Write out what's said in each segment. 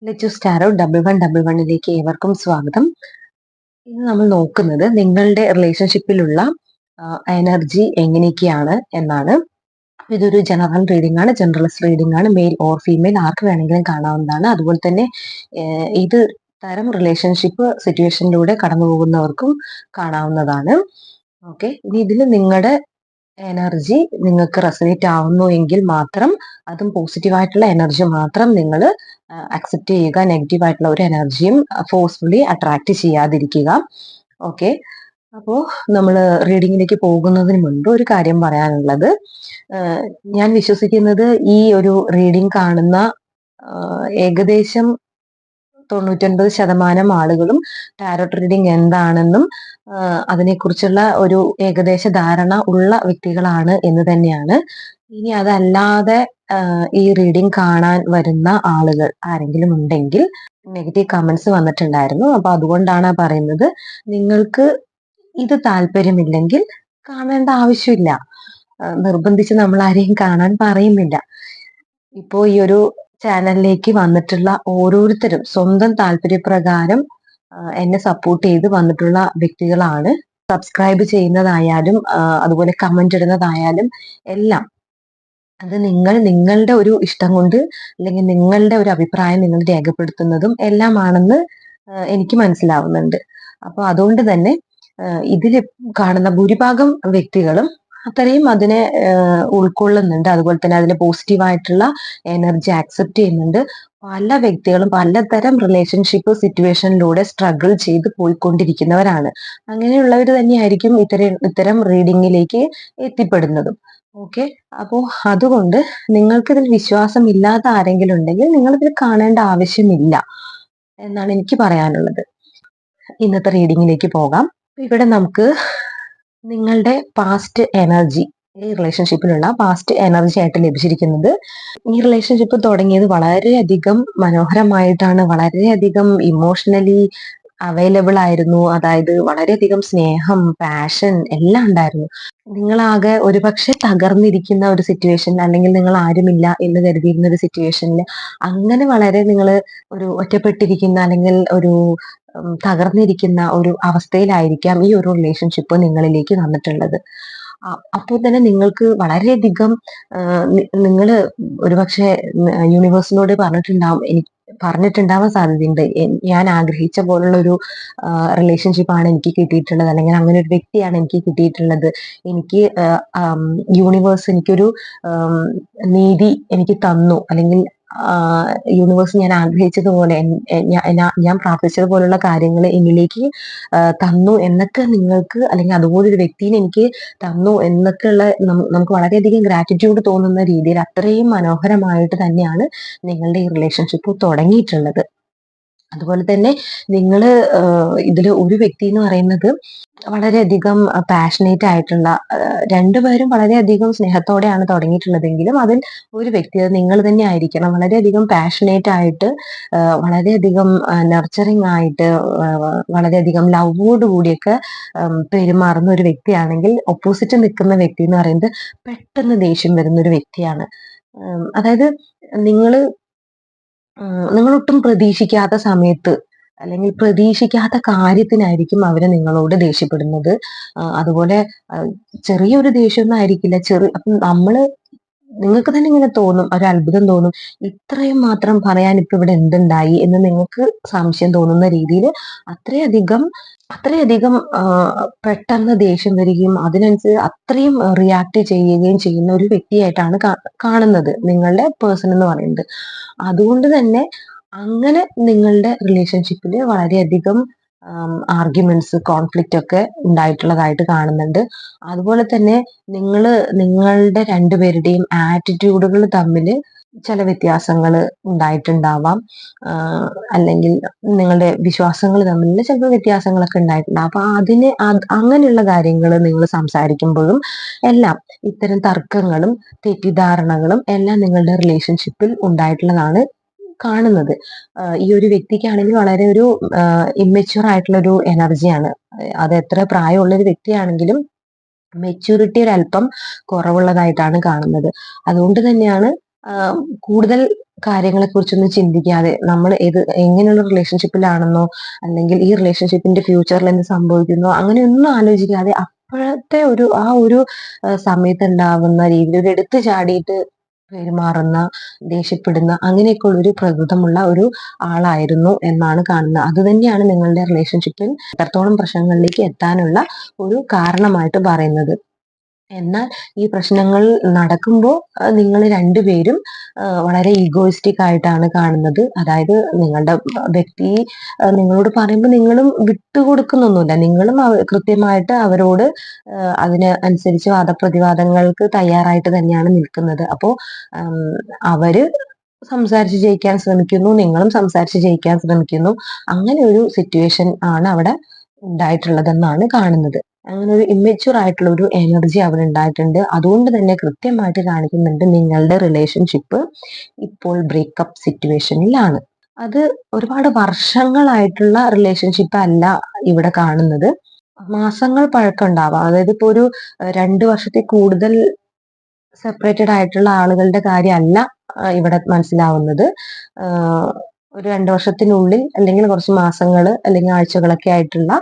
Let's tarot 1111ലേക്ക് ഏവർക്കും സ്വാഗതം. ഇന്ന് നമ്മൾ നോക്കുന്നത് നിങ്ങളുടെ റിലേഷൻഷിപ്പിലുള്ള എനർജി എങ്ങനെയൊക്കെയാണ് എന്നാണ്. ഇതൊരു ജനറൽ റീഡിംഗ് ആണ്, ജനറലിസ്റ്റ് റീഡിംഗ് ആണ്. മെയിൽ ഓർ ഫീമെയിൽ ആർക്ക് വേണമെങ്കിലും കാണാവുന്നതാണ്. അതുപോലെ തന്നെ ഇത് തരം റിലേഷൻഷിപ്പ് സിറ്റുവേഷനിലൂടെ കടന്നു പോകുന്നവർക്കും കാണാവുന്നതാണ്. ഓക്കെ, ഇനി ഇതിൽ നിങ്ങളുടെ എനർജി നിങ്ങൾക്ക് റെസനേറ്റ് ആവുന്നു എങ്കിൽ മാത്രം, അതും പോസിറ്റീവായിട്ടുള്ള എനർജി മാത്രം നിങ്ങൾ അക്സെപ്റ്റ് ചെയ്യുക. നെഗറ്റീവ് ആയിട്ടുള്ള ഒരു എനർജിയും ഫോഴ്സ്ഫുള്ളി അട്രാക്ട് ചെയ്യാതിരിക്കുക. ഓക്കെ, അപ്പോൾ നമ്മൾ റീഡിങ്ങിലേക്ക് പോകുന്നതിന് മുൻപ് ഒരു കാര്യം പറയാനുള്ളത്, ഞാൻ വിശ്വസിക്കുന്നത് ഈ ഒരു റീഡിംഗ് കാണുന്ന ഏകദേശം 99% ആളുകളും ടാരോട്ട് റീഡിംഗ് എന്താണെന്നും അതിനെക്കുറിച്ചുള്ള ഒരു ഏകദേശ ധാരണ ഉള്ള വ്യക്തികളാണ് എന്ന് തന്നെയാണ്. ഇനി അതല്ലാതെ ഈ റീഡിംഗ് കാണാൻ വരുന്ന ആളുകൾ ആരെങ്കിലും ഉണ്ടെങ്കിൽ നെഗറ്റീവ് കമന്റ്സ് വന്നിട്ടുണ്ടായിരുന്നു. അപ്പൊ അതുകൊണ്ടാണ് പറയുന്നത്, നിങ്ങൾക്ക് ഇത് താല്പര്യമില്ലെങ്കിൽ കാണേണ്ട ആവശ്യമില്ല. നിർബന്ധിച്ച് നമ്മൾ ആരെയും കാണാൻ പറയുന്നില്ല. ഇപ്പോ ഈ ഒരു ചാനലിലേക്ക് വന്നിട്ടുള്ള ഓരോരുത്തരും സ്വന്തം താല്പര്യപ്രകാരം എന്നെ സപ്പോർട്ട് ചെയ്ത് വന്നിട്ടുള്ള വ്യക്തികളാണ്. സബ്സ്ക്രൈബ് ചെയ്യുന്നതായാലും അതുപോലെ കമന്റ് ഇടുന്നതായാലും എല്ലാം അത് നിങ്ങളുടെ ഒരു ഇഷ്ടം കൊണ്ട്, അല്ലെങ്കിൽ നിങ്ങളുടെ ഒരു അഭിപ്രായം നിങ്ങൾ രേഖപ്പെടുത്തുന്നതും എല്ലാമാണെന്ന് എനിക്ക് മനസ്സിലാവുന്നുണ്ട്. അപ്പൊ അതുകൊണ്ട് തന്നെ ഇതിൽ കാണുന്ന ഭൂരിഭാഗം വ്യക്തികളും അത്രയും അതിനെ ഉൾക്കൊള്ളുന്നുണ്ട്. അതുപോലെ തന്നെ അതിലെ പോസിറ്റീവായിട്ടുള്ള എനർജി ആക്സെപ്റ്റ് ചെയ്യുന്നുണ്ട്. പല വ്യക്തികളും പലതരം റിലേഷൻഷിപ്പ് സിറ്റുവേഷനിലൂടെ സ്ട്രഗിൾ ചെയ്ത് പോയിക്കൊണ്ടിരിക്കുന്നവരാണ്. അങ്ങനെയുള്ളവർ തന്നെയായിരിക്കും ഇത്തരം റീഡിങ്ങിലേക്ക് എത്തിപ്പെടുന്നതും. ഓക്കെ, അപ്പോൾ അതുകൊണ്ട് നിങ്ങൾക്ക് ഇതിൽ വിശ്വാസം ഇല്ലാത്ത ആരെങ്കിലും ഉണ്ടെങ്കിൽ നിങ്ങൾ ഇതിൽ കാണേണ്ട ആവശ്യമില്ല എന്നാണ് എനിക്ക് പറയാനുള്ളത്. ഇന്നത്തെ റീഡിങ്ങിലേക്ക് പോകാം. ഇവിടെ നമുക്ക് നിങ്ങളുടെ പാസ്റ്റ് എനർജി, ഈ റിലേഷൻഷിപ്പിലുള്ള പാസ്റ്റ് എനർജി ആയിട്ട് ലഭിച്ചിരിക്കുന്നത്, ഈ റിലേഷൻഷിപ്പ് തുടങ്ങിയത് വളരെയധികം മനോഹരമായിട്ടാണ്, വളരെയധികം ഇമോഷണലി അവൈലബിൾ ആയിരുന്നു. അതായത് വളരെയധികം സ്നേഹം, പാഷൻ എല്ലാം ഉണ്ടായിരുന്നു. നിങ്ങളാകെ ഒരുപക്ഷെ തകർന്നിരിക്കുന്ന ഒരു സിറ്റുവേഷൻ, അല്ലെങ്കിൽ നിങ്ങൾ ആരുമില്ല എന്ന് കരുതിയിരുന്ന ഒരു സിറ്റുവേഷനിൽ അങ്ങനെ വളരെ നിങ്ങൾ ഒരു ഒറ്റപ്പെട്ടിരിക്കുന്ന, അല്ലെങ്കിൽ ഒരു തകർന്നിരിക്കുന്ന ഒരു അവസ്ഥയിലായിരിക്കാം ഈ ഒരു റിലേഷൻഷിപ്പ് നിങ്ങളിലേക്ക് വന്നിട്ടുള്ളത്. അപ്പോൾ തന്നെ നിങ്ങൾക്ക് വളരെയധികം നിങ്ങൾ ഒരുപക്ഷെ യൂണിവേഴ്സിനോട് പറഞ്ഞിട്ടുണ്ടാവാൻ സാധ്യതയുണ്ട്, ഞാൻ ആഗ്രഹിച്ച പോലുള്ള ഒരു റിലേഷൻഷിപ്പാണ് എനിക്ക് കിട്ടിയിട്ടുള്ളത്, അല്ലെങ്കിൽ അങ്ങനെ ഒരു വ്യക്തിയാണ് എനിക്ക് കിട്ടിയിട്ടുള്ളത്. എനിക്ക് യൂണിവേഴ്സ് എനിക്കൊരു നീതി എനിക്ക് തന്നു, അല്ലെങ്കിൽ യൂണിവേഴ്സ് ഞാൻ ആഗ്രഹിച്ചതുപോലെ, ഞാൻ പ്രാർത്ഥിച്ചതുപോലുള്ള കാര്യങ്ങൾ എന്നിലേക്ക് തന്നു എന്നൊക്കെ നിങ്ങൾക്ക്, അല്ലെങ്കിൽ അതുപോലൊരു വ്യക്തിനെ എനിക്ക് തന്നു എന്നൊക്കെയുള്ള നമുക്ക് വളരെയധികം ഗ്രാറ്റിറ്റ്യൂഡ് തോന്നുന്ന രീതിയിൽ അത്രയും മനോഹരമായിട്ട് തന്നെയാണ് നിങ്ങളുടെ ഈ റിലേഷൻഷിപ്പ് തുടങ്ങിയിട്ടുള്ളത്. അതുപോലെ തന്നെ നിങ്ങൾ ഇതിൽ ഒരു വ്യക്തി എന്ന് പറയുന്നത് വളരെയധികം പാഷനേറ്റ് ആയിട്ടുള്ള, രണ്ടുപേരും വളരെയധികം സ്നേഹത്തോടെയാണ് തുടങ്ങിയിട്ടുള്ളതെങ്കിലും അതിൽ ഒരു വ്യക്തി നിങ്ങൾ തന്നെ ആയിരിക്കണം. വളരെയധികം പാഷനേറ്റ് ആയിട്ട്, വളരെയധികം നർച്ചറിങ് ആയിട്ട്, വളരെയധികം ലവോട് കൂടിയൊക്കെ പെരുമാറുന്ന ഒരു വ്യക്തിയാണെങ്കിൽ, ഓപ്പോസിറ്റ് നിൽക്കുന്ന വ്യക്തി എന്ന് പറയുന്നത് പെട്ടെന്ന് ദേഷ്യം വരുന്ന ഒരു വ്യക്തിയാണ്. അതായത് നിങ്ങളൊട്ടും പ്രതീക്ഷിക്കാത്ത സമയത്ത്, അല്ലെങ്കിൽ പ്രതീക്ഷിക്കാത്ത കാര്യത്തിനായിരിക്കും അവര് നിങ്ങളോട് ദേഷ്യപ്പെടുന്നത്. അതുപോലെ ചെറിയൊരു ദേഷ്യമൊന്നും ആയിരിക്കില്ല. അപ്പം നിങ്ങൾക്ക് തന്നെ ഇങ്ങനെ തോന്നും, ഒരു അത്ഭുതം തോന്നും, ഇത്രയും മാത്രം പറയാൻ ഇപ്പൊ ഇവിടെ എന്തുണ്ടായി എന്ന് നിങ്ങൾക്ക് സംശയം തോന്നുന്ന രീതിയിൽ അത്രയധികം പെട്ടെന്ന് ദേഷ്യം വരികയും അതിനനുസരിച്ച് അത്രയും റിയാക്ട് ചെയ്യുകയും ചെയ്യുന്ന ഒരു വ്യക്തിയായിട്ടാണ് കാണുന്നത് നിങ്ങളുടെ പേഴ്സൺ എന്ന് പറയുന്നത്. അതുകൊണ്ട് തന്നെ അങ്ങനെ നിങ്ങളുടെ റിലേഷൻഷിപ്പിൽ വളരെയധികം ആർഗ്യുമെന്റ്സ്, കോൺഫ്ലിക്റ്റ് ഒക്കെ ഉണ്ടായിട്ടുള്ളതായിട്ട് കാണുന്നുണ്ട്. അതുപോലെ തന്നെ നിങ്ങളുടെ രണ്ടുപേരുടെയും ആറ്റിറ്റ്യൂഡുകൾ തമ്മിൽ ചില വ്യത്യാസങ്ങൾ ഉണ്ടായിട്ടുണ്ടാവാം. അല്ലെങ്കിൽ നിങ്ങളുടെ വിശ്വാസങ്ങൾ തമ്മിൽ ചിലപ്പോൾ വ്യത്യാസങ്ങളൊക്കെ ഉണ്ടായിട്ടുണ്ടാവും. അപ്പൊ അങ്ങനെയുള്ള കാര്യങ്ങൾ നിങ്ങൾ സംസാരിക്കുമ്പോഴും എല്ലാം ഇത്തരം തർക്കങ്ങളും തെറ്റിദ്ധാരണകളും എല്ലാം നിങ്ങളുടെ റിലേഷൻഷിപ്പിൽ ഉണ്ടായിട്ടുള്ളതാണ് കാണുന്നത്. ഈ ഒരു വ്യക്തിക്കാണെങ്കിൽ വളരെ ഒരു ഇമ്മെച്യൂർ ആയിട്ടുള്ള ഒരു എനർജിയാണ്. അത് എത്ര പ്രായമുള്ള ഒരു വ്യക്തിയാണെങ്കിലും മെച്യൂരിറ്റി ഒരല്പം കുറവുള്ളതായിട്ടാണ് കാണുന്നത്. അതുകൊണ്ട് തന്നെയാണ് കൂടുതൽ കാര്യങ്ങളെ കുറിച്ചൊന്നും ചിന്തിക്കാതെ നമ്മൾ എങ്ങനെയുള്ള റിലേഷൻഷിപ്പിലാണെന്നോ അല്ലെങ്കിൽ ഈ റിലേഷൻഷിപ്പിന്റെ ഫ്യൂച്ചറിൽ എന്ത് സംഭവിക്കുന്നോ അങ്ങനെയൊന്നും ആലോചിക്കാതെ അപ്പോഴത്തെ ഒരു സമയത്ത് ഉണ്ടാവുന്ന രീതിയിൽ ഒരു എടുത്തു ചാടിയിട്ട് പെരുമാറുന്ന, ദേഷ്യപ്പെടുന്ന അങ്ങനെയൊക്കെയുള്ള ഒരു പ്രകൃതമുള്ള ഒരു ആളായിരുന്നു എന്നാണ് കാണുന്നത്. അത് തന്നെയാണ് നിങ്ങളുടെ റിലേഷൻഷിപ്പിൽ എത്രത്തോളം പ്രശ്നങ്ങളിലേക്ക് എത്താനുള്ള ഒരു കാരണമായിട്ട് പറയുന്നത്. എന്നാൽ ഈ പ്രശ്നങ്ങൾ നടക്കുമ്പോൾ നിങ്ങൾ രണ്ടുപേരും വളരെ ഈഗോയിസ്റ്റിക് ആയിട്ടാണ് കാണുന്നത്. അതായത് നിങ്ങളുടെ വ്യക്തി നിങ്ങളോട് പറയുമ്പോൾ നിങ്ങളും വിട്ടുകൊടുക്കുന്നൊന്നുമില്ല. നിങ്ങളും കൃത്യമായിട്ട് അവരോട് അതിന് അനുസരിച്ച് വാദപ്രതിവാദങ്ങൾക്ക് തയ്യാറായിട്ട് തന്നെയാണ് നിൽക്കുന്നത്. അപ്പോൾ അവര് സംസാരിച്ച് ജയിക്കാൻ ശ്രമിക്കുന്നു, നിങ്ങളും സംസാരിച്ച് ജയിക്കാൻ ശ്രമിക്കുന്നു. അങ്ങനെ ഒരു സിറ്റുവേഷൻ ആണ് അവിടെ ഉണ്ടായിട്ടുള്ളതെന്നാണ് കാണുന്നത്. അങ്ങനെ ഒരു ഇമ്മച്യൂർ ആയിട്ടുള്ള ഒരു എനർജി അവിടെ ഉണ്ടായിട്ടുണ്ട്. അതുകൊണ്ട് തന്നെ കൃത്യമായിട്ട് കാണിക്കുന്നുണ്ട് നിങ്ങളുടെ റിലേഷൻഷിപ്പ് ഇപ്പോൾ ബ്രേക്കപ്പ് സിറ്റുവേഷനിലാണ്. അത് ഒരുപാട് വർഷങ്ങളായിട്ടുള്ള റിലേഷൻഷിപ്പ് അല്ല ഇവിടെ കാണുന്നത്. മാസങ്ങൾ പഴക്കം ഉണ്ടാവാം. അതായത് ഇപ്പൊ ഒരു 2 വർഷത്തിൽ കൂടുതൽ സെപ്പറേറ്റഡ് ആയിട്ടുള്ള ആളുകളുടെ കാര്യമല്ല ഇവിടെ മനസ്സിലാവുന്നത്. ഒരു 2 വർഷത്തിനുള്ളിൽ അല്ലെങ്കിൽ കുറച്ച് മാസങ്ങള് അല്ലെങ്കിൽ ആഴ്ചകളൊക്കെ ആയിട്ടുള്ള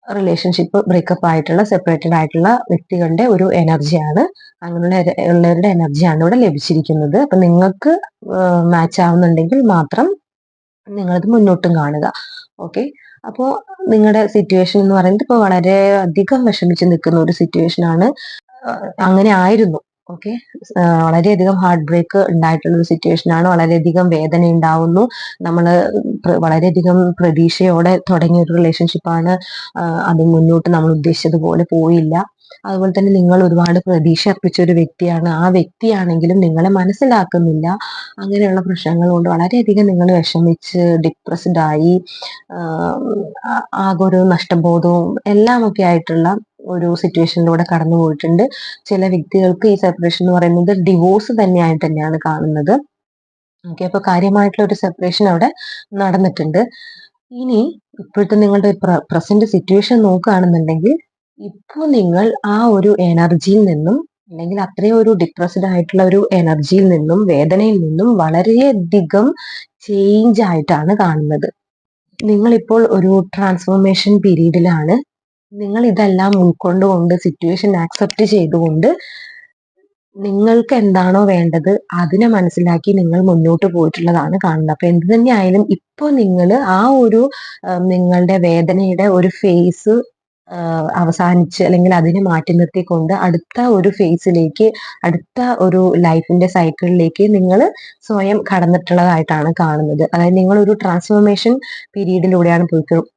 റിലേഷൻഷിപ്പ് ബ്രേക്കപ്പ് ആയിട്ടുള്ള സെപ്പറേറ്റഡ് ആയിട്ടുള്ള വ്യക്തികളുടെ ഒരു എനർജിയാണ്, ഉള്ളവരുടെ എനർജിയാണ് ഇവിടെ ലഭിച്ചിരിക്കുന്നത്. അപ്പൊ നിങ്ങൾക്ക് മാച്ച് ആവുന്നുണ്ടെങ്കിൽ മാത്രം നിങ്ങളത് മുന്നോട്ടും കാണുക. ഓക്കെ, അപ്പോ നിങ്ങളുടെ സിറ്റുവേഷൻ എന്ന് പറയുന്നത് ഇപ്പൊ വളരെ അധികം വിഷമിച്ച് നിൽക്കുന്ന ഒരു സിറ്റുവേഷൻ ആണ്. അങ്ങനെ ആയിരുന്നു. ഓക്കെ, വളരെയധികം ഹാർട്ട് ബ്രേക്ക് ഉണ്ടായിട്ടുള്ള ഒരു സിറ്റുവേഷൻ ആണ്. വളരെയധികം വേദന ഉണ്ടാവുന്നു. നമ്മള് വളരെയധികം പ്രതീക്ഷയോടെ തുടങ്ങിയ ഒരു റിലേഷൻഷിപ്പാണ്. അത് മുന്നോട്ട് നമ്മൾ ഉദ്ദേശിച്ചതുപോലെ പോയില്ല. അതുപോലെ തന്നെ നിങ്ങൾ ഒരുപാട് പ്രതീക്ഷ അർപ്പിച്ച ഒരു വ്യക്തിയാണ്. ആ വ്യക്തിയാണെങ്കിലും നിങ്ങളെ മനസ്സിലാക്കുന്നില്ല. അങ്ങനെയുള്ള പ്രശ്നങ്ങൾ കൊണ്ട് വളരെയധികം നിങ്ങൾ വിഷമിച്ച് ഡിപ്രസ്ഡ് ആയി, ആകെ ഒരു നഷ്ടബോധവും എല്ലാം ഒക്കെ ആയിട്ടുള്ള ഒരു സിറ്റുവേഷനിലൂടെ കടന്നു പോയിട്ടുണ്ട്. ചില വ്യക്തികൾക്ക് ഈ സെപ്പറേഷൻ എന്ന് പറയുന്നത് ഡിവോഴ്സ് തന്നെയായിട്ട് തന്നെയാണ് കാണുന്നത്. ഓക്കെ, അപ്പൊ കാര്യമായിട്ടുള്ള ഒരു സെപ്പറേഷൻ അവിടെ നടന്നിട്ടുണ്ട്. ഇനി ഇപ്പോഴത്തെ നിങ്ങളുടെ പ്രസന്റ് സിറ്റുവേഷൻ നോക്കുകയാണെന്നുണ്ടെങ്കിൽ ഇപ്പോൾ നിങ്ങൾ ആ ഒരു എനർജിയിൽ നിന്നും അല്ലെങ്കിൽ അത്രയും ഒരു ഡിപ്രസ്ഡ് ആയിട്ടുള്ള ഒരു എനർജിയിൽ നിന്നും വേദനയിൽ നിന്നും വളരെയധികം ചേഞ്ച് ആയിട്ടാണ് കാണുന്നത്. നിങ്ങളിപ്പോൾ ഒരു ട്രാൻസ്ഫോർമേഷൻ പീരീഡിലാണ്. നിങ്ങൾ ഇതെല്ലാം ഉൾക്കൊണ്ടുകൊണ്ട് സിറ്റുവേഷൻ ആക്സെപ്റ്റ് ചെയ്തുകൊണ്ട് നിങ്ങൾക്ക് എന്താണോ വേണ്ടത് അതിനെ മനസ്സിലാക്കി നിങ്ങൾ മുന്നോട്ട് പോയിട്ടുള്ളതാണ് കാണുന്നത്. അപ്പൊ എന്ത് തന്നെയായാലും ഇപ്പൊ നിങ്ങൾ ആ ഒരു നിങ്ങളുടെ വേദനയുടെ ഒരു ഫേസ് അവസാനിച്ച് അല്ലെങ്കിൽ അതിനെ മാറ്റി നിർത്തിക്കൊണ്ട് അടുത്ത ഒരു ഫേസിലേക്ക്, അടുത്ത ഒരു ലൈഫിന്റെ സൈക്കിളിലേക്ക് നിങ്ങൾ സ്വയം കടന്നിട്ടുള്ളതായിട്ടാണ് കാണുന്നത്. അതായത് നിങ്ങൾ ഒരു ട്രാൻസ്ഫോർമേഷൻ പീരീഡിലൂടെയാണ്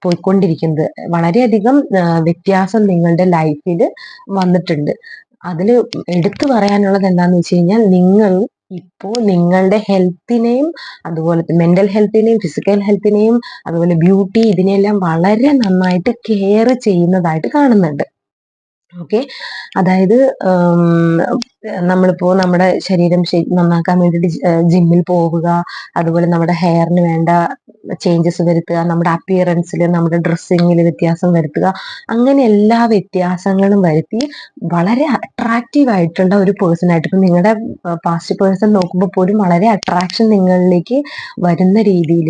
പോയിക്കൊണ്ടിരിക്കുന്നത്. വളരെയധികം വ്യത്യാസം നിങ്ങളുടെ ലൈഫിൽ വന്നിട്ടുണ്ട്. അതിൽ എടുത്തു പറയാനുള്ളത് എന്താന്ന് വെച്ച് കഴിഞ്ഞാൽ നിങ്ങൾ ഇപ്പോൾ നിങ്ങളുടെ ഹെൽത്തിനെയും അതുപോലെ മെന്റൽ ഹെൽത്തിനെയും ഫിസിക്കൽ ഹെൽത്തിനെയും അതുപോലെ ബ്യൂട്ടി ഇതിനെല്ലാം വളരെ നന്നായിട്ട് കെയർ ചെയ്യുന്നതായിട്ട് കാണുന്നുണ്ട്. ഓക്കെ, അതായത് നമ്മളിപ്പോ നമ്മുടെ ശരീരം നന്നാക്കാൻ വേണ്ടിയിട്ട് ജിമ്മിൽ പോവുക, അതുപോലെ നമ്മുടെ ഹെയറിന് വേണ്ട ചേഞ്ചസ് വരുത്തുക, നമ്മുടെ അപ്പിയറൻസിൽ നമ്മുടെ ഡ്രസ്സിങ്ങിൽ വ്യത്യാസം വരുത്തുക, അങ്ങനെ എല്ലാ വ്യത്യാസങ്ങളും വരുത്തി വളരെ അട്രാക്റ്റീവ് ആയിട്ടുള്ള ഒരു പേഴ്സൺ ആയിട്ട് ഇപ്പൊ നിങ്ങളുടെ പാസ്റ്റ് പേഴ്സൺ നോക്കുമ്പോൾ പോലും വളരെ അട്രാക്ഷൻ നിങ്ങളിലേക്ക് വരുന്ന രീതിയിൽ,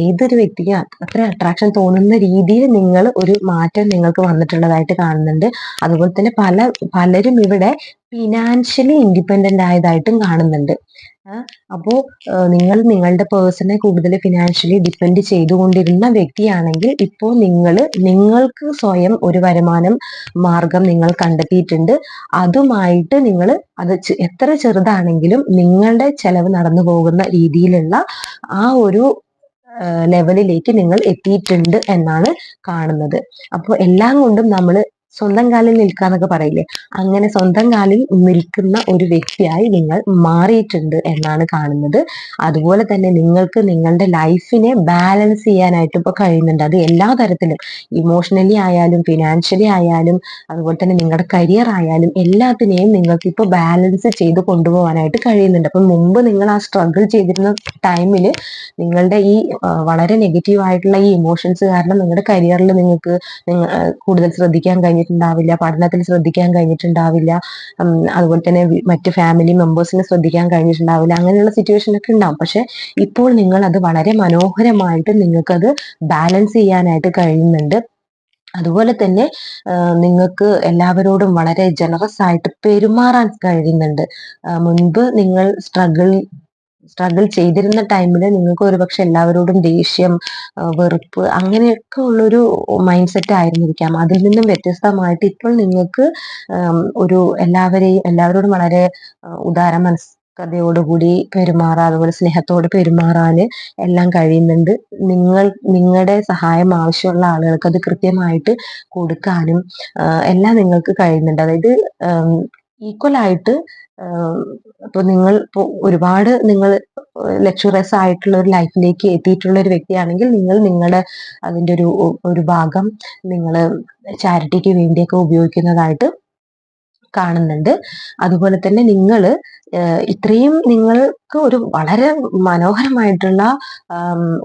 ഏതൊരു വ്യക്തിക്കും അത്ര അട്രാക്ഷൻ തോന്നുന്ന രീതിയിൽ നിങ്ങൾ ഒരു മാറ്റം നിങ്ങൾക്ക് വന്നിട്ടുള്ളതായിട്ട് കാണുന്നുണ്ട്. അതുപോലെ തന്നെ പലരും ഇവിടെ ഫിനാൻഷ്യലി ഇൻഡിപെൻഡന്റ് ആയതായിട്ടും കാണുന്നുണ്ട്. അപ്പോ നിങ്ങൾ നിങ്ങളുടെ പേഴ്സണെ കൂടുതൽ ഫിനാൻഷ്യലി ഡിപ്പെൻഡ് ചെയ്തുകൊണ്ടിരുന്ന വ്യക്തിയാണെങ്കിൽ ഇപ്പോൾ നിങ്ങൾക്ക് സ്വയം ഒരു വരുമാനം മാർഗം നിങ്ങൾ കണ്ടെത്തിയിട്ടുണ്ട്. അതുമായിട്ട് നിങ്ങൾ അത് എത്ര ചെറുതാണെങ്കിലും നിങ്ങളുടെ ചെലവ് നടന്നു പോകുന്ന രീതിയിലുള്ള ആ ഒരു ലെവലിലേക്ക് നിങ്ങൾ എത്തിയിട്ടുണ്ട് എന്നാണ് കാണുന്നത്. അപ്പോൾ എല്ലാം കൊണ്ടും നമ്മൾ സ്വന്തം കാലിൽ നിൽക്കാന്നൊക്കെ പറയില്ലേ, അങ്ങനെ സ്വന്തം കാലിൽ നിൽക്കുന്ന ഒരു വ്യക്തിയായി നിങ്ങൾ മാറിയിട്ടുണ്ട് എന്നാണ് കാണുന്നത്. അതുപോലെ തന്നെ നിങ്ങൾക്ക് നിങ്ങളുടെ ലൈഫിനെ ബാലൻസ് ചെയ്യാനായിട്ട് ഇപ്പോൾ കഴിയുന്നുണ്ട്. അത് എല്ലാ തരത്തിലും, ഇമോഷണലി ആയാലും ഫിനാൻഷ്യലി ആയാലും അതുപോലെ തന്നെ നിങ്ങളുടെ കരിയർ ആയാലും എല്ലാത്തിനെയും നിങ്ങൾക്ക് ഇപ്പോൾ ബാലൻസ് ചെയ്ത് കൊണ്ടുപോകാനായിട്ട് കഴിയുന്നുണ്ട്. അപ്പം മുമ്പ് നിങ്ങൾ ആ സ്ട്രഗിൾ ചെയ്തിരുന്ന ടൈമിൽ നിങ്ങളുടെ ഈ വളരെ നെഗറ്റീവ് ആയിട്ടുള്ള ഈ ഇമോഷൻസ് കാരണം നിങ്ങളുടെ കരിയറിൽ നിങ്ങൾക്ക് കൂടുതൽ ശ്രദ്ധിക്കാൻ കഴിഞ്ഞില്ല, കഴിഞ്ഞിട്ടുണ്ടാവില്ല, പഠനത്തിൽ ശ്രദ്ധിക്കാൻ കഴിഞ്ഞിട്ടുണ്ടാവില്ല, അതുപോലെ തന്നെ മറ്റ് ഫാമിലി മെമ്പേഴ്സിനെ ശ്രദ്ധിക്കാൻ കഴിഞ്ഞിട്ടുണ്ടാവില്ല. അങ്ങനെയുള്ള സിറ്റുവേഷൻ ഒക്കെ ഉണ്ടാവും. പക്ഷെ ഇപ്പോൾ നിങ്ങൾ അത് വളരെ മനോഹരമായിട്ട് നിങ്ങൾക്കത് ബാലൻസ് ചെയ്യാനായിട്ട് കഴിയുന്നുണ്ട്. അതുപോലെ തന്നെ നിങ്ങൾക്ക് എല്ലാവരോടും വളരെ ജനറസ് ആയിട്ട് പെരുമാറാൻ കഴിയുന്നുണ്ട്. മുൻപ് നിങ്ങൾ സ്ട്രഗിൾ ചെയ്തിരുന്ന ടൈമിൽ നിങ്ങൾക്ക് ഒരുപക്ഷെ എല്ലാവരോടും ദേഷ്യം, വെറുപ്പ് അങ്ങനെയൊക്കെ ഉള്ളൊരു മൈൻഡ് സെറ്റ് ആയിരുന്നിരിക്കാം. അതിൽ നിന്നും വ്യത്യസ്തമായിട്ട് ഇപ്പോൾ നിങ്ങൾക്ക് ഒരു എല്ലാവരോടും വളരെ ഉദാര മനസ്കതയോടുകൂടി പെരുമാറാൻ, അതുപോലെ സ്നേഹത്തോട് പെരുമാറാന് എല്ലാം കഴിയുന്നുണ്ട്. നിങ്ങളുടെ സഹായം ആവശ്യമുള്ള ആളുകൾക്ക് അത് കൃത്യമായിട്ട് കൊടുക്കാനും എല്ലാം നിങ്ങൾക്ക് കഴിയുന്നുണ്ട്. അതായത് ഈക്വൽ ആയിട്ട് ഇപ്പൊ ഒരുപാട് നിങ്ങൾ ലക്ഷറിയസ് ആയിട്ടുള്ള ഒരു ലൈഫിലേക്ക് എത്തിയിട്ടുള്ള ഒരു വ്യക്തിയാണെങ്കിൽ നിങ്ങളുടെ അതിന്റെ ഒരു ഭാഗം നിങ്ങൾ ചാരിറ്റിക്ക് വേണ്ടിയൊക്കെ ഉപയോഗിക്കുന്നതായിട്ട് കാണുന്നുണ്ട്. അതുപോലെ തന്നെ നിങ്ങൾ ഇത്രയും നിങ്ങൾക്ക് ഒരു വളരെ മനോഹരമായിട്ടുള്ള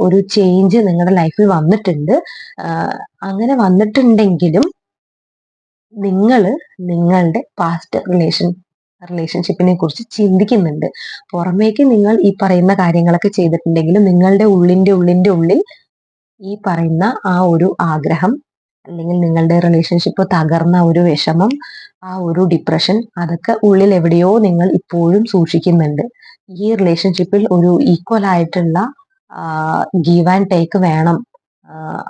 ഒരു ചേഞ്ച് നിങ്ങളുടെ ലൈഫിൽ വന്നിട്ടുണ്ട്. അങ്ങനെ വന്നിട്ടുണ്ടെങ്കിലും നിങ്ങൾ നിങ്ങളുടെ പാസ്റ്റ് റിലേഷൻഷിപ്പിനെ കുറിച്ച് ചിന്തിക്കുന്നുണ്ട്. പുറമേക്ക് നിങ്ങൾ ഈ പറയുന്ന കാര്യങ്ങളൊക്കെ ചെയ്തിട്ടുണ്ടെങ്കിലും നിങ്ങളുടെ ഉള്ളിന്റെ ഉള്ളിൽ ഈ പറയുന്ന ആ ഒരു ആഗ്രഹം, അല്ലെങ്കിൽ നിങ്ങളുടെ റിലേഷൻഷിപ്പ് തകർന്ന ഒരു വിഷമം, ആ ഒരു ഡിപ്രഷൻ, അതൊക്കെ ഉള്ളിൽ എവിടെയോ നിങ്ങൾ ഇപ്പോഴും സൂക്ഷിക്കുന്നുണ്ട്. ഈ റിലേഷൻഷിപ്പിൽ ഒരു ഈക്വൽ ആയിട്ടുള്ള ഗീവ് ആൻഡ് ടേക്ക് വേണം.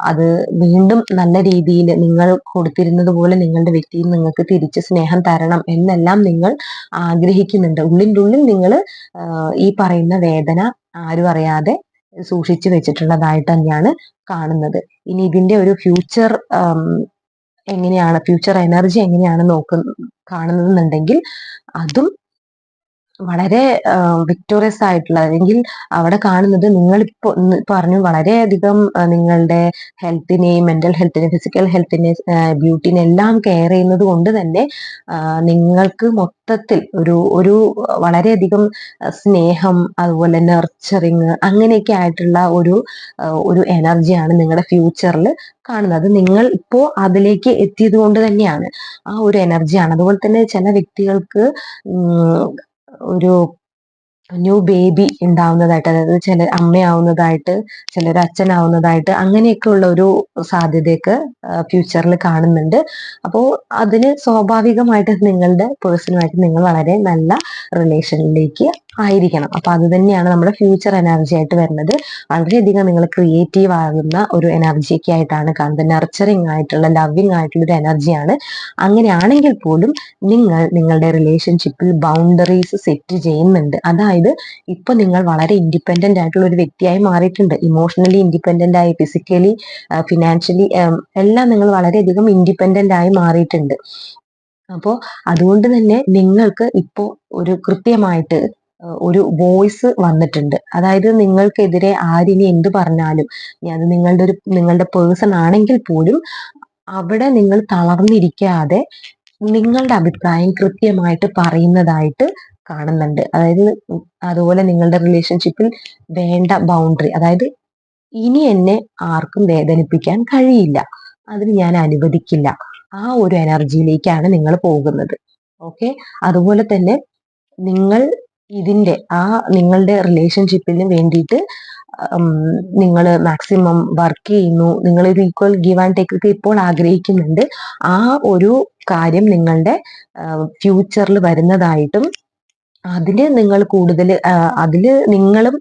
അത് വീണ്ടും നല്ല രീതിയിൽ നിങ്ങൾ കൊടുത്തിരുന്നത് പോലെ നിങ്ങളുടെ വ്യക്തിയിൽ നിങ്ങൾക്ക് തിരിച്ച് സ്നേഹം തരണം എന്നെല്ലാം നിങ്ങൾ ആഗ്രഹിക്കുന്നുണ്ട്. ഉള്ളിൻ്റെ ഉള്ളിൽ നിങ്ങൾ ഈ പറയുന്ന വേദന ആരും അറിയാതെ സൂക്ഷിച്ചു വെച്ചിട്ടുള്ളതായിട്ട് തന്നെയാണ് കാണുന്നത്. ഇനി ഇതിന്റെ ഒരു ഫ്യൂച്ചർ എനർജി എങ്ങനെയാണ് കാണുന്നതെന്നുണ്ടെങ്കിൽ അതും വളരെ വിക്ടോറിയസ് ആയിട്ടുള്ള, അല്ലെങ്കിൽ അവിടെ കാണുന്നത് നിങ്ങളിപ്പോ പറഞ്ഞു വളരെയധികം നിങ്ങളുടെ ഹെൽത്തിനെയും, മെന്റൽ ഹെൽത്തിനെ, ഫിസിക്കൽ ഹെൽത്തിനെ, ബ്യൂട്ടിനെ എല്ലാം കെയർ ചെയ്യുന്നത് കൊണ്ട് തന്നെ നിങ്ങൾക്ക് മൊത്തത്തിൽ ഒരു വളരെയധികം സ്നേഹം, അതുപോലെ നർച്ചറിങ് അങ്ങനെയൊക്കെ ആയിട്ടുള്ള ഒരു എനർജിയാണ് നിങ്ങളുടെ ഫ്യൂച്ചറിൽ കാണുന്നത്. നിങ്ങൾ ഇപ്പോ അതിലേക്ക് എത്തിയത് കൊണ്ട് തന്നെയാണ് ആ ഒരു എനർജിയാണ്. അതുപോലെ തന്നെ ചില വ്യക്തികൾക്ക് ഒരു ന്യൂ ബേബി ഉണ്ടാവുന്നതായിട്ട്, അതായത് ചില അമ്മയാവുന്നതായിട്ട്, ചിലർ അച്ഛനാവുന്നതായിട്ട്, അങ്ങനെയൊക്കെ ഉള്ള ഒരു സാധ്യതയൊക്കെ ഫ്യൂച്ചറിൽ കാണുന്നുണ്ട്. അപ്പോൾ അതിന് സ്വാഭാവികമായിട്ട് നിങ്ങളുടെ പേഴ്സണുമായിട്ട് നിങ്ങൾ വളരെ നല്ല റിലേഷനിലേക്ക് ആയിരിക്കണം. അപ്പൊ അത് തന്നെയാണ് നമ്മുടെ ഫ്യൂച്ചർ എനർജി ആയിട്ട് വരുന്നത്. വളരെയധികം നിങ്ങൾ ക്രിയേറ്റീവ് ആകുന്ന ഒരു എനർജിയൊക്കെ ആയിട്ടാണ് കാണുന്നത്. നർച്ചറിങ് ആയിട്ടുള്ള, ലവിങ് ആയിട്ടുള്ള ഒരു എനർജിയാണ്. അങ്ങനെയാണെങ്കിൽ പോലും നിങ്ങളുടെ റിലേഷൻഷിപ്പിൽ ബൗണ്ടറീസ് സെറ്റ് ചെയ്യുന്നുണ്ട്. അതായത് ഇപ്പൊ നിങ്ങൾ വളരെ ഇൻഡിപെൻഡന്റ് ആയിട്ടുള്ള ഒരു വ്യക്തിയായി മാറിയിട്ടുണ്ട്. ഇമോഷണലി ഇൻഡിപെൻഡന്റ് ആയി, ഫിസിക്കലി, ഫിനാൻഷ്യലി എല്ലാം നിങ്ങൾ വളരെയധികം ഇൻഡിപെൻഡന്റ് ആയി മാറിയിട്ടുണ്ട്. അപ്പോൾ അതുകൊണ്ട് തന്നെ നിങ്ങൾക്ക് ഇപ്പോ ഒരു കൃത്യമായിട്ട് ഒരു വോയിസ് വന്നിട്ടുണ്ട്. അതായത് നിങ്ങൾക്കെതിരെ ആരിനി എന്ത് പറഞ്ഞാലും, അത് നിങ്ങളുടെ പേഴ്സൺ ആണെങ്കിൽ പോലും അവിടെ നിങ്ങൾ തളർന്നിരിക്കാതെ നിങ്ങളുടെ അഭിപ്രായം കൃത്യമായിട്ട് പറയുന്നതായിട്ട് കാണുന്നുണ്ട്. അതായത് അതുപോലെ നിങ്ങളുടെ റിലേഷൻഷിപ്പിൽ വേണ്ട ബൗണ്ടറി, അതായത് ഇനി എന്നെ ആർക്കും വേദനിപ്പിക്കാൻ കഴിയില്ല, അതിന് ഞാൻ അനുവദിക്കില്ല, ആ ഒരു എനർജിയിലേക്കാണ് നിങ്ങൾ പോകുന്നത്. ഓക്കെ. അതുപോലെ തന്നെ നിങ്ങൾ നിങ്ങളുടെ റിലേഷൻഷിപ്പിന് വേണ്ടിയിട്ട് നിങ്ങൾ മാക്സിമം വർക്ക് ചെയ്യുന്നു. നിങ്ങൾ ഒരു ഈക്വൽ ഗിവ് ആൻഡ് ടേക്ക് ഒക്കെ ഇപ്പോൾ ആഗ്രഹിക്കുന്നുണ്ട്. ആ ഒരു കാര്യം നിങ്ങളുടെ ഫ്യൂച്ചറിൽ വരുന്നതായിട്ടും അതില് നിങ്ങൾ കൂടുതൽ അതില് നിങ്ങളും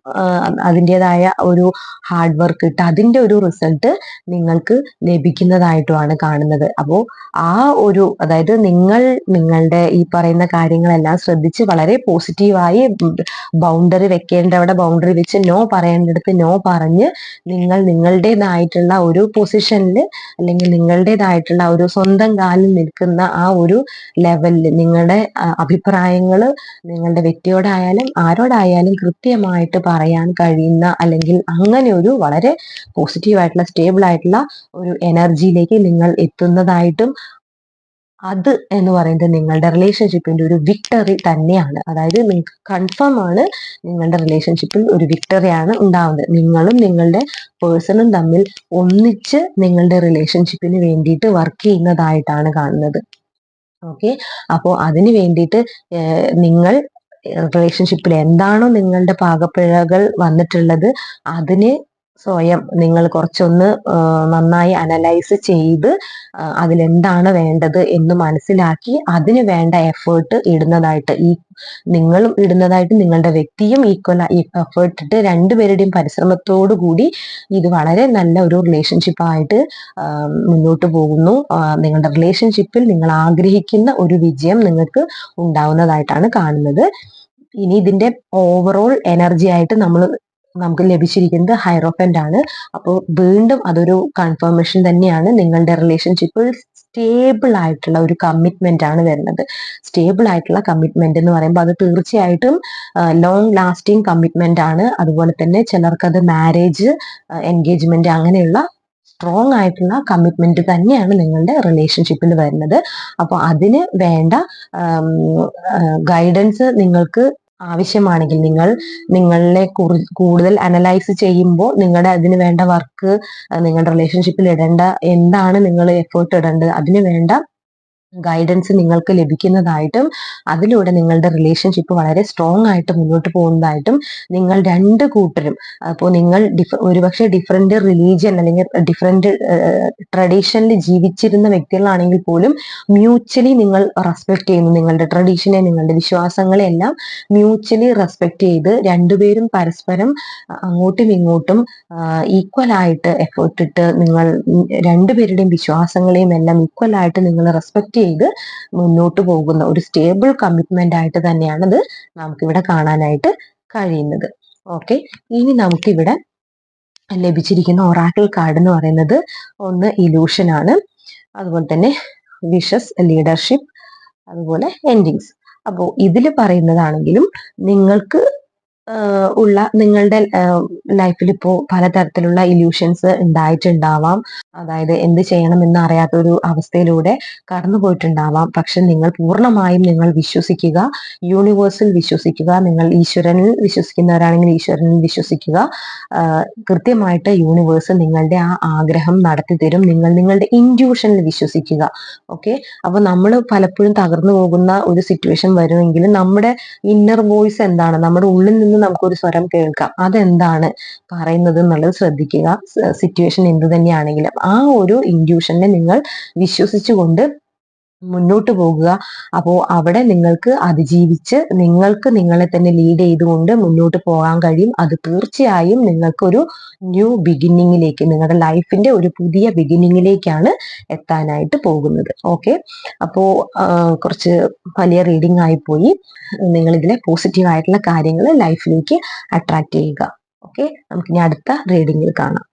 അതിൻ്റെതായ ഒരു ഹാർഡ് വർക്ക് ഇട്ട് അതിന്റെ ഒരു റിസൾട്ട് നിങ്ങൾക്ക് ലഭിക്കുന്നതായിട്ടുമാണ് കാണുന്നത്. അപ്പോൾ അതായത് നിങ്ങളുടെ ഈ പറയുന്ന കാര്യങ്ങളെല്ലാം ശ്രദ്ധിച്ച് വളരെ പോസിറ്റീവായി ബൗണ്ടറി വെക്കേണ്ടവിടെ ബൗണ്ടറി വെച്ച്, നോ പറയേണ്ടടുത്ത് നോ പറഞ്ഞ് നിങ്ങളുടേതായിട്ടുള്ള ഒരു പൊസിഷനിൽ, അല്ലെങ്കിൽ നിങ്ങളുടേതായിട്ടുള്ള ഒരു സ്വന്തം കാലിൽ നിൽക്കുന്ന ആ ഒരു ലെവലിൽ നിങ്ങളുടെ അഭിപ്രായങ്ങൾ നിങ്ങളുടെ വ്യക്തിയോടായാലും ആരോടായാലും കൃത്യമായിട്ട് പറയാൻ കഴിയുന്ന, അല്ലെങ്കിൽ അങ്ങനെ ഒരു വളരെ പോസിറ്റീവ് ആയിട്ടുള്ള, സ്റ്റേബിൾ ആയിട്ടുള്ള ഒരു എനർജിയിലേക്ക് നിങ്ങൾ എത്തുന്നതായിട്ടും അത് എന്ന് പറയുന്നത് നിങ്ങളുടെ റിലേഷൻഷിപ്പിന്റെ ഒരു വിക്ടറി തന്നെയാണ്. അതായത് നിങ്ങൾക്ക് കൺഫേം ആണ് നിങ്ങളുടെ റിലേഷൻഷിപ്പിൽ ഒരു വിക്ടറിയാണ് ഉണ്ടാവുന്നത്. നിങ്ങളും നിങ്ങളുടെ പേഴ്സണും തമ്മിൽ ഒന്നിച്ച് നിങ്ങളുടെ റിലേഷൻഷിപ്പിന് വേണ്ടിയിട്ട് വർക്ക് ചെയ്യുന്നതായിട്ടാണ് കാണുന്നത്. ഓക്കെ, അപ്പോൾ അതിന് വേണ്ടിയിട്ട് നിങ്ങൾ റിലേഷൻഷിപ്പിൽ എന്താണോ നിങ്ങളുടെ പാകപ്പിഴകൾ വന്നിട്ടുള്ളത് അതിന് സ്വയം നിങ്ങൾ കുറച്ചൊന്ന് നന്നായി അനലൈസ് ചെയ്ത് അതിലെന്താണ് വേണ്ടത് എന്ന് മനസ്സിലാക്കി അതിന് വേണ്ട എഫേർട്ട് ഇടുന്നതായിട്ട്, നിങ്ങളും ഇടുന്നതായിട്ട് നിങ്ങളുടെ വ്യക്തിയും ഈക്വൽ എഫേർട്ട് ഇട്ട് രണ്ടുപേരുടെയും പരിശ്രമത്തോടു കൂടി ഇത് വളരെ നല്ല ഒരു റിലേഷൻഷിപ്പായിട്ട് മുന്നോട്ട് പോകുന്നു. നിങ്ങളുടെ റിലേഷൻഷിപ്പിൽ നിങ്ങൾ ആഗ്രഹിക്കുന്ന ഒരു വിജയം നിങ്ങൾക്ക് ഉണ്ടാവുന്നതായിട്ടാണ് കാണുന്നത്. ഇനി ഇതിന്റെ ഓവറോൾ എനർജി ആയിട്ട് നമുക്ക് ലഭിച്ചിരിക്കുന്നത് ഹൈറോഫന്റ് ആണ്. അപ്പോൾ വീണ്ടും അതൊരു കൺഫർമേഷൻ തന്നെയാണ്. നിങ്ങളുടെ റിലേഷൻഷിപ്പിൽ സ്റ്റേബിൾ ആയിട്ടുള്ള ഒരു കമ്മിറ്റ്മെന്റ് ആണ് വരുന്നത്. സ്റ്റേബിൾ ആയിട്ടുള്ള കമ്മിറ്റ്മെന്റ് എന്ന് പറയുമ്പോൾ അത് തീർച്ചയായിട്ടും ലോങ് ലാസ്റ്റിംഗ് കമ്മിറ്റ്മെന്റ് ആണ്. അതുപോലെ തന്നെ ചിലർക്കത് മാരേജ്, എൻഗേജ്മെന്റ് അങ്ങനെയുള്ള സ്ട്രോങ് ആയിട്ടുള്ള കമ്മിറ്റ്മെന്റ് തന്നെയാണ് നിങ്ങളുടെ റിലേഷൻഷിപ്പിൽ വരുന്നത്. അപ്പോൾ അതിന് വേണ്ട ഗൈഡൻസ് നിങ്ങൾക്ക് ആവശ്യമാണെങ്കിൽ നിങ്ങളെ കൂടുതൽ അനലൈസ് ചെയ്യുമ്പോൾ നിങ്ങളുടെ അതിന് വേണ്ട വർക്ക്, നിങ്ങളുടെ റിലേഷൻഷിപ്പിൽ ഇടേണ്ട എന്താണ് നിങ്ങൾ എഫേർട്ട് ഇടേണ്ടത് അതിന് വേണ്ട ഗൈഡൻസ് നിങ്ങൾക്ക് ലഭിക്കുന്നതായിട്ടും അതിലൂടെ നിങ്ങളുടെ റിലേഷൻഷിപ്പ് വളരെ സ്ട്രോങ് ആയിട്ട് മുന്നോട്ട് പോകുന്നതായിട്ടും നിങ്ങൾ രണ്ട് കൂട്ടരും, അപ്പോൾ നിങ്ങൾ ഒരുപക്ഷെ ഡിഫറെന്റ് റിലീജിയൻ അല്ലെങ്കിൽ ഡിഫറെന്റ് ട്രഡീഷനിൽ ജീവിച്ചിരുന്ന വ്യക്തികളാണെങ്കിൽ പോലും മ്യൂച്വലി നിങ്ങൾ റെസ്പെക്ട് ചെയ്യുന്നു. നിങ്ങളുടെ ട്രഡീഷനെ, നിങ്ങളുടെ വിശ്വാസങ്ങളെ എല്ലാം മ്യൂച്വലി റെസ്പെക്ട് ചെയ്ത് രണ്ടുപേരും പരസ്പരം അങ്ങോട്ടും ഇങ്ങോട്ടും ഈക്വൽ ആയിട്ട് എഫേർട്ട് ഇട്ട് നിങ്ങൾ രണ്ടുപേരുടെയും വിശ്വാസങ്ങളെയും എല്ലാം ഈക്വൽ ആയിട്ട് നിങ്ങൾ റെസ്പെക്ട് ചെയ്ത് മുന്നോട്ട് പോകുന്ന ഒരു സ്റ്റേബിൾ കമ്മിറ്റ്മെന്റ് ആയിട്ട് തന്നെയാണ് ഇത് നമുക്കിവിടെ കാണാനായിട്ട് കഴിയുന്നത്. ഓക്കെ, ഇനി നമുക്കിവിടെ ലഭിച്ചിരിക്കുന്ന ഒറാക്കിൾ കാർഡ് എന്ന് പറയുന്നത് ഒന്ന് ഇലൂഷൻ ആണ്, അതുപോലെ തന്നെ വിഷസ്, ലീഡർഷിപ്പ്, അതുപോലെ എൻഡിങ്സ്. അപ്പോൾ ഇതിൽ പറയുന്നതാണെങ്കിലും നിങ്ങൾക്ക് ഉള്ള നിങ്ങളുടെ ലൈഫിൽ ഇപ്പോൾ പലതരത്തിലുള്ള ഇല്യൂഷൻസ് ഉണ്ടായിട്ടുണ്ടാവാം. അതായത് എന്ത് ചെയ്യണമെന്ന് അറിയാത്ത ഒരു അവസ്ഥയിലൂടെ കടന്നു പോയിട്ടുണ്ടാവാം. പക്ഷെ നിങ്ങൾ പൂർണ്ണമായും നിങ്ങൾ വിശ്വസിക്കുക, യൂണിവേഴ്സിൽ വിശ്വസിക്കുക. നിങ്ങൾ ഈശ്വരനിൽ വിശ്വസിക്കുന്നവരാണെങ്കിൽ ഈശ്വരനിൽ വിശ്വസിക്കുക. കൃത്യമായിട്ട് യൂണിവേഴ്സ് നിങ്ങളുടെ ആ ആഗ്രഹം നടത്തി തരും. നിങ്ങളുടെ ഇൻറ്റ്യൂഷനിൽ വിശ്വസിക്കുക. ഓക്കെ, അപ്പൊ നമ്മൾ പലപ്പോഴും തകർന്നു പോകുന്ന ഒരു സിറ്റുവേഷൻ വരുമെങ്കിലും നമ്മുടെ ഇന്നർ വോയിസ് എന്താണ്, നമ്മുടെ ഉള്ളിൽ നിന്ന് നമുക്കൊരു സ്വരം കേൾക്കാം, അതെന്താണ് പറയുന്നത് എന്നുള്ളത് ശ്രദ്ധിക്കുക. സിറ്റുവേഷൻ എന്ത് തന്നെയാണെങ്കിലും ആ ഒരു ഇൻറ്റ്യൂഷനെ നിങ്ങൾ വിശ്വസിച്ചുകൊണ്ട് മുന്നോട്ട് പോകുക. അപ്പോൾ അവിടെ നിങ്ങൾക്ക് അതിജീവിച്ച് നിങ്ങൾക്ക് നിങ്ങളെ തന്നെ ലീഡ് ചെയ്തുകൊണ്ട് മുന്നോട്ട് പോകാൻ കഴിയും. അത് തീർച്ചയായും നിങ്ങൾക്കൊരു ന്യൂ ബിഗിന്നിങ്ങിലേക്ക്, നിങ്ങളുടെ ലൈഫിന്റെ ഒരു പുതിയ ബിഗിന്നിങ്ങിലേക്കാണ് എത്താനായിട്ട് പോകുന്നത്. ഓക്കെ, അപ്പോൾ കുറച്ച് വലിയ റീഡിംഗ് ആയിപ്പോയി. നിങ്ങൾ ഇതിലെ പോസിറ്റീവ് ആയിട്ടുള്ള കാര്യങ്ങൾ ലൈഫിലേക്ക് അട്രാക്ട് ചെയ്യുക. ഓക്കെ, നമുക്കിനി അടുത്ത റീഡിങ്ങിൽ കാണാം.